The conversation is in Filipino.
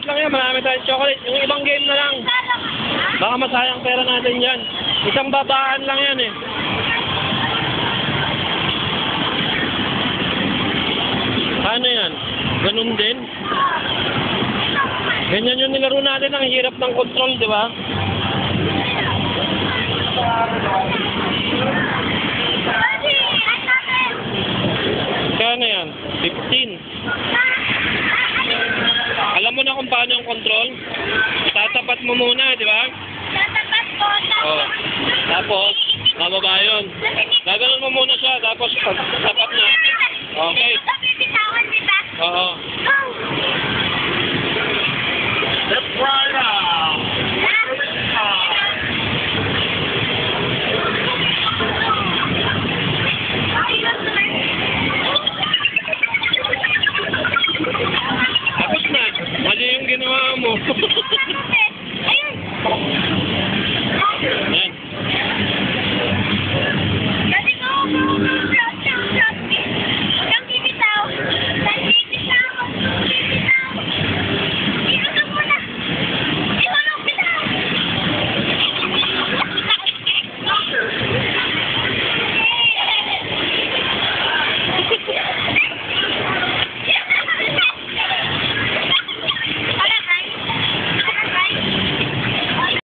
lang yan, marami tayong chocolate. Yung ibang game na lang. Baka masayang pera natin yan. Isang babaan lang yan eh. Ano yan? Ganun din? Ganyan yung nilaro natin, ang hirap ng control, di ba? Kaya na yan? 15. Alam mo na kung paano yung control? Tatapat mo muna, di ba? Tatapat ko. Oh. Tapos, bababa yun. Gaganon mo muna siya, tapos pag tapat na. Okay. Bitawan, di ba? Oo.